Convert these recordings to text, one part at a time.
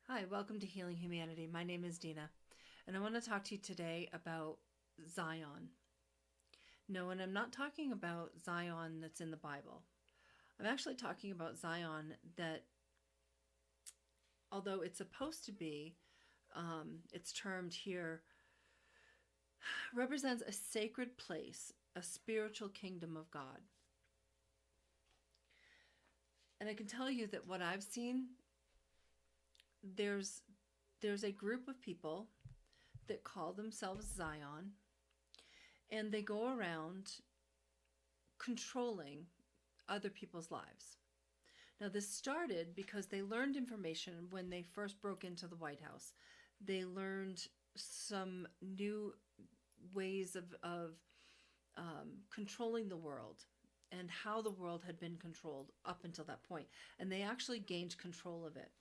Hi, welcome to Healing Humanity. My name is Dina, and I want to talk to you today about Zion. No, and I'm not talking about Zion that's in the Bible. I'm actually talking about Zion that, although it's supposed to be, it's termed here, represents a sacred place, a spiritual kingdom of God. And I can tell you that what I've seen, there's there's a group of people that call themselves Zion, and they go around controlling other people's lives. Now, this started because they learned information when they first broke into the White House. They learned some new ways of controlling the world and how the world had been controlled up until that point. And they actually gained control of it.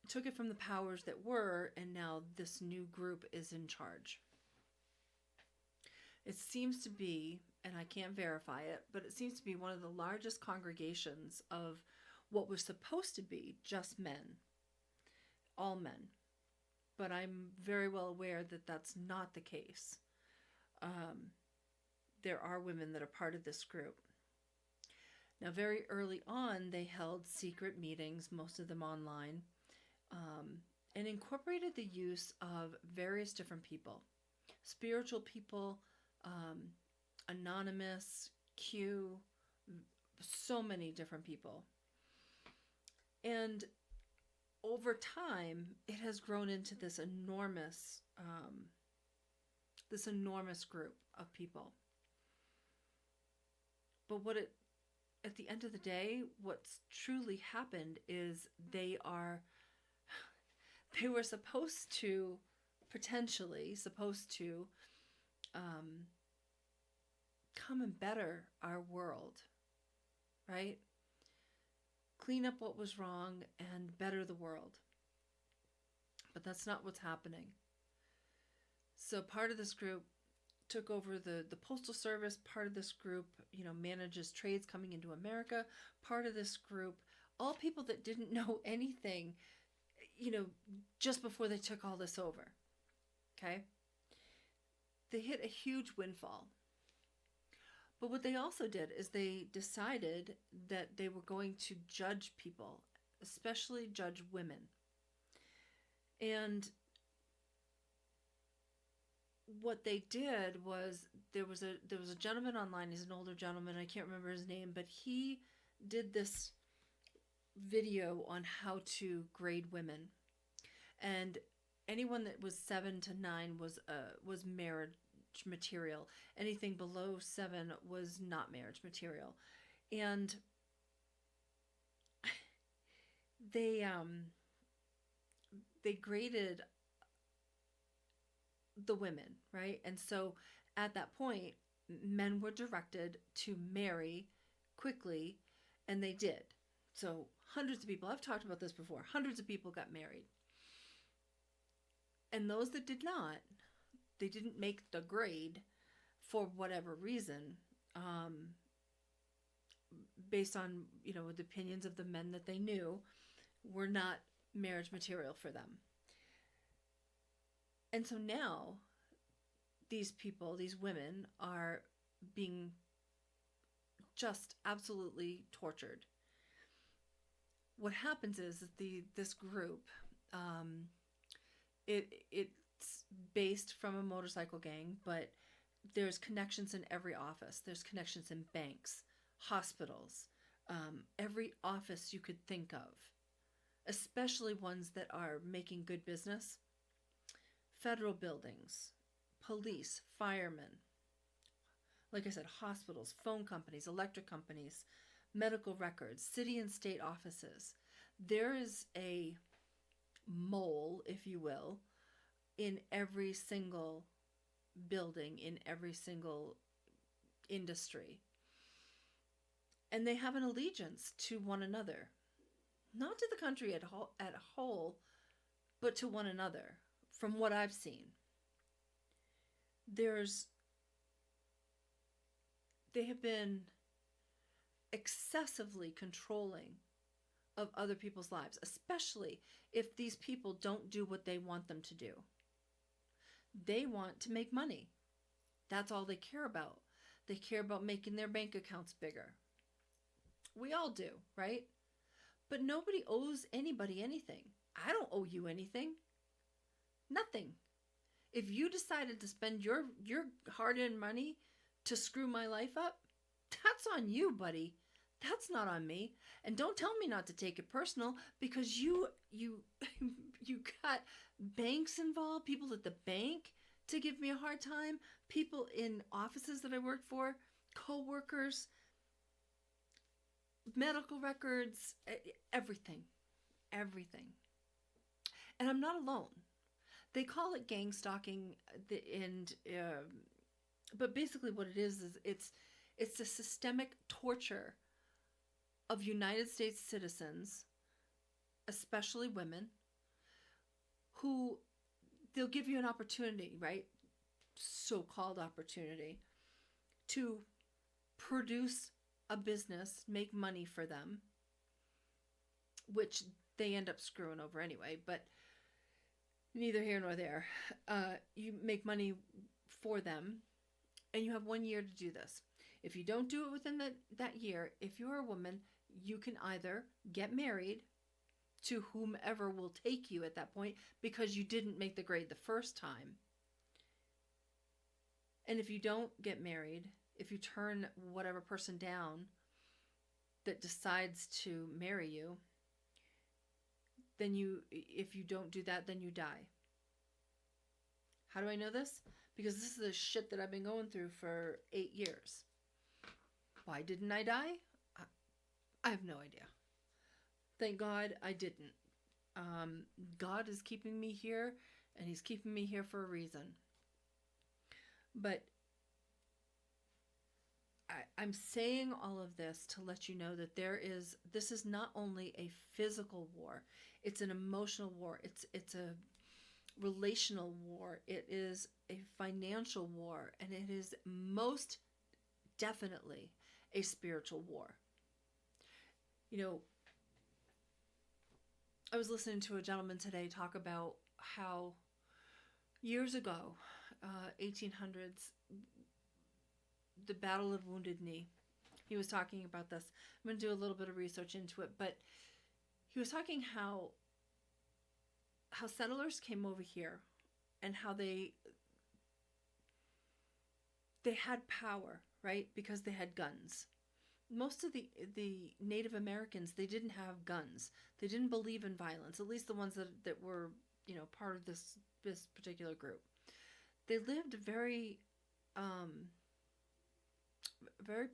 Took it from the powers that were, and now this new group is in charge. It seems to be, and I can't verify it, but it seems to be one of the largest congregations of what was supposed to be just men, all men. But I'm very well aware that that's not the case. There are women that are part of this group. Now, very early on, they held secret meetings, most of them online, and incorporated the use of various different people, spiritual people, um, anonymous, Q, so many different people. And over time, it has grown into this enormous group of people. But at the end of the day, what's truly happened is they were supposed to um, come and better our world, right? Clean up what was wrong and better the world. But that's not what's happening. So part of this group took over the postal service. Part of this group, manages trades coming into America. Part of this group, all people that didn't know anything, just before they took all this over. Okay? They hit a huge windfall. But what they also did is they decided that they were going to judge people, especially judge women. And what they did was there was a gentleman online. He's an older gentleman. I can't remember his name, but he did this video on how to grade women, and anyone that was 7 to 9 was marriage material. Anything below 7 was not marriage material, and they they graded the women, right? And so at that point, men were directed to marry quickly, and they did. So hundreds of people, I've talked about this before, hundreds of people got married. And those that did not, they didn't make the grade for whatever reason, based on, the opinions of the men that they knew, were not marriage material for them. And so now these people, these women, are being just absolutely tortured. What happens is that this group, it's based from a motorcycle gang, but there's connections in every office. There's connections in banks, hospitals, every office you could think of, especially ones that are making good business. Federal buildings, police, firemen, like I said, hospitals, phone companies, electric companies, medical records, city and state offices. There is a mole, if you will, in every single building, in every single industry. And they have an allegiance to one another, not to the country at whole, but to one another, from what I've seen. They have been excessively controlling of other people's lives, especially if these people don't do what they want them to do. They want to make money. That's all they care about. They care about making their bank accounts bigger. We all do, right? But nobody owes anybody anything. I don't owe you anything. Nothing. If you decided to spend your hard-earned money to screw my life up, that's on you, buddy. That's not on me. And don't tell me not to take it personal, because you you got banks involved, people at the bank to give me a hard time, people in offices that I worked for, co-workers, medical records, everything. Everything. And I'm not alone. They call it gang stalking, but basically what it is it's a systemic torture of United States citizens, especially women, who they'll give you an opportunity, right? So-called opportunity to produce a business, make money for them, which they end up screwing over anyway, but neither here nor there. You make money for them, and you have 1 year to do this. If you don't do it within that year, if you're a woman, you can either get married to whomever will take you at that point because you didn't make the grade the first time. And if you don't get married, if you turn whatever person down that decides to marry you, then if you don't do that, then you die. How do I know this? Because this is the shit that I've been going through for 8 years. Why didn't I die? I have no idea. Thank God I didn't. God is keeping me here, and he's keeping me here for a reason. But I'm saying all of this to let you know that this is not only a physical war, it's an emotional war, it's a relational war, it is a financial war, and it is most definitely a spiritual war. You know, I was listening to a gentleman today talk about how years ago, 1800s, the Battle of Wounded Knee. He was talking about this. I'm going to do a little bit of research into it, but he was talking how settlers came over here and how they had power, right? Because they had guns. Most of the Native Americans, they didn't have guns. They didn't believe in violence, at least the ones that were, part of this particular group. They lived a very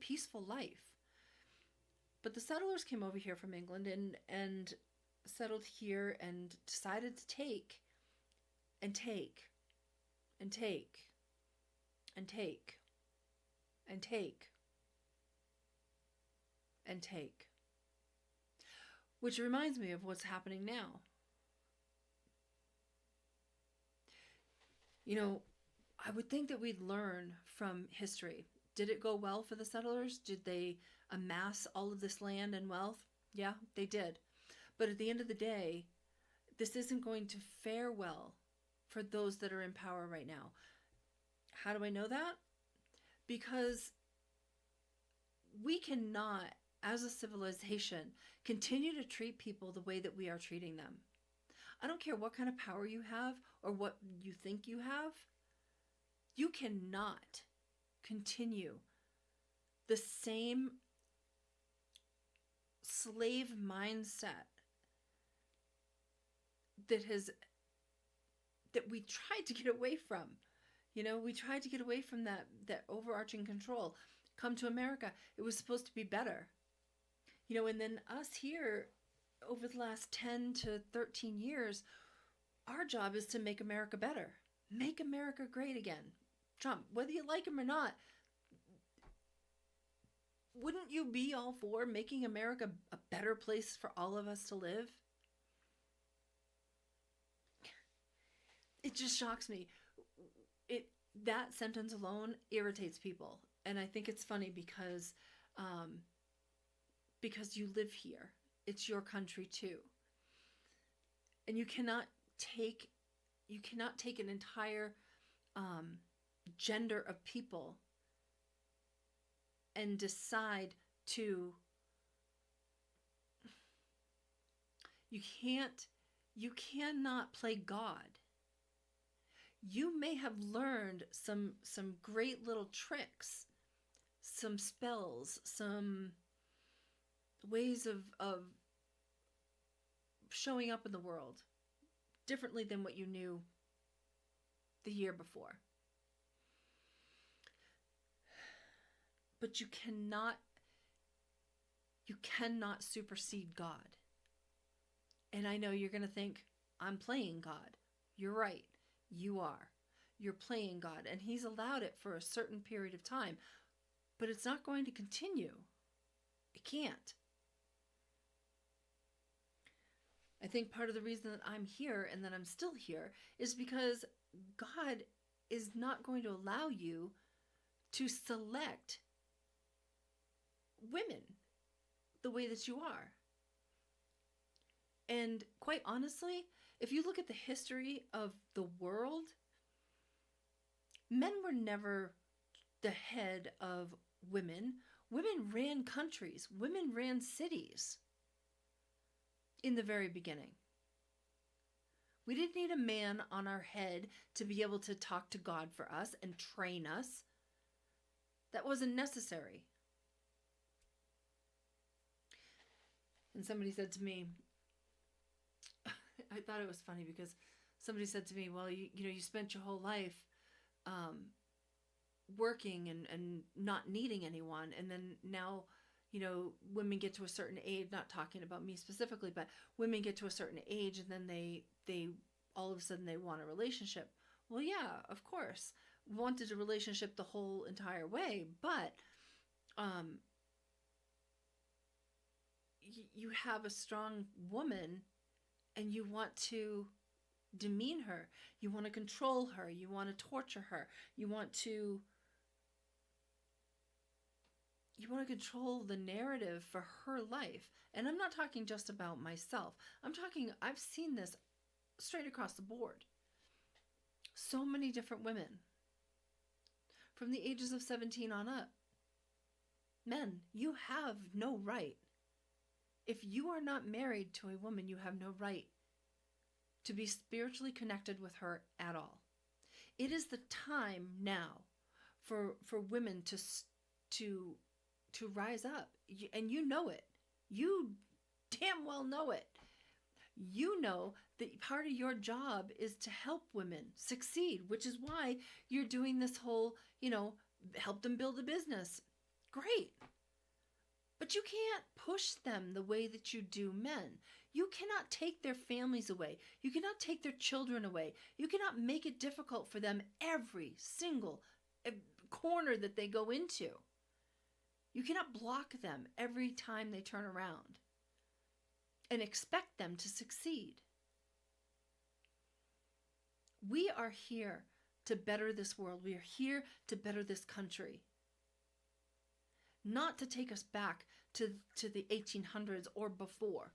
peaceful life. But the settlers came over here from England and settled here and decided to take and take and take and take and take and take. Which reminds me of what's happening now. I would think that we'd learn from history. Did it go well for the settlers? Did they amass all of this land and wealth? Yeah, they did. But at the end of the day, this isn't going to fare well for those that are in power right now. How do I know that? Because we cannot, as a civilization, continue to treat people the way that we are treating them. I don't care what kind of power you have or what you think you have. You cannot continue the same slave mindset that we tried to get away from. We tried to get away from that overarching control. Come to America, it was supposed to be better. And then us here, over the last 10 to 13 years, our job is to make America better. Make America great again. Trump, whether you like him or not, wouldn't you be all for making America a better place for all of us to live? It just shocks me. That sentence alone irritates people. And I think it's funny because you live here. it's your country too. And take you cannot take an entire gender of people and decide to you cannot play God. You may have learned some great little tricks, some spells, some ways of showing up in the world differently than what you knew the year before. But you cannot supersede God. And I know you're going to think, I'm playing God. You're right. You are. You're playing God. And he's allowed it for a certain period of time. But it's not going to continue. It can't. I think part of the reason that I'm here and that I'm still here is because God is not going to allow you to select women the way that you are. And quite honestly, if you look at the history of the world, men were never the head of women. Women ran countries. Women ran cities in the very beginning. We didn't need a man on our head to be able to talk to God for us and train us. That wasn't necessary. And somebody said to me, I thought it was funny because somebody said to me, well, you spent your whole life working and not needing anyone. And then now, women get to a certain age, not talking about me specifically, but women get to a certain age and then they all of a sudden they want a relationship. Well, yeah, of course. Wanted a relationship the whole entire way, but you have a strong woman and you want to demean her. You want to control her. You want to torture her. You want to control the narrative for her life. And I'm not talking just about myself. I've seen this straight across the board. So many different women. From the ages of 17 on up. Men, you have no right. If you are not married to a woman, you have no right to be spiritually connected with her at all. It is the time now for women to rise up. And you know it. You damn well know it. You know that part of your job is to help women succeed, which is why you're doing this whole, help them build a business. Great. But you can't push them the way that you do men. You cannot take their families away. You cannot take their children away. You cannot make it difficult for them every single corner that they go into. You cannot block them every time they turn around and expect them to succeed. We are here to better this world. We are here to better this country. Not to take us back to the 1800s or before,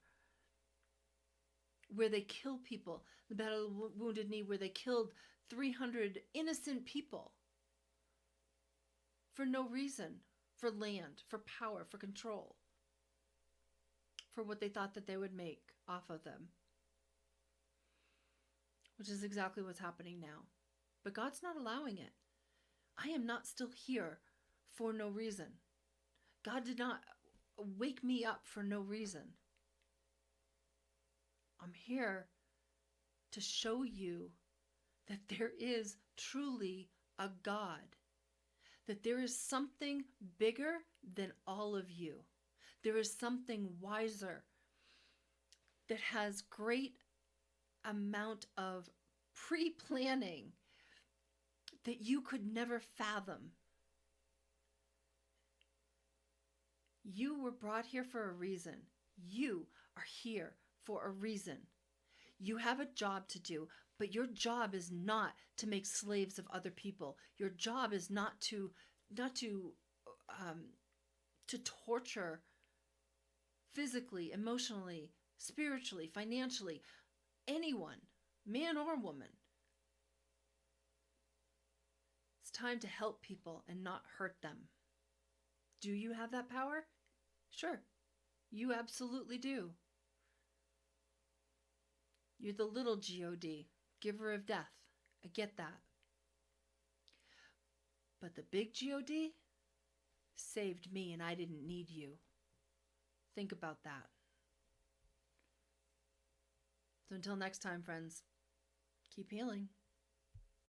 where they kill people, the Battle of Wounded Knee, where they killed 300 innocent people for no reason, for land, for power, for control, for what they thought that they would make off of them, which is exactly what's happening now. But God's not allowing it. I am not still here for no reason. God did not wake me up for no reason. I'm here to show you that there is truly a God, that there is something bigger than all of you. There is something wiser that has great amount of pre-planning that you could never fathom. You were brought here for a reason. You are here for a reason. You have a job to do, but your job is not to make slaves of other people. Your job is not to torture physically, emotionally, spiritually, financially, anyone, man or woman. It's time to help people and not hurt them. Do you have that power? Sure, you absolutely do. You're the little God, giver of death. I get that. But the big God saved me and I didn't need you. Think about that. So until next time, friends, keep healing.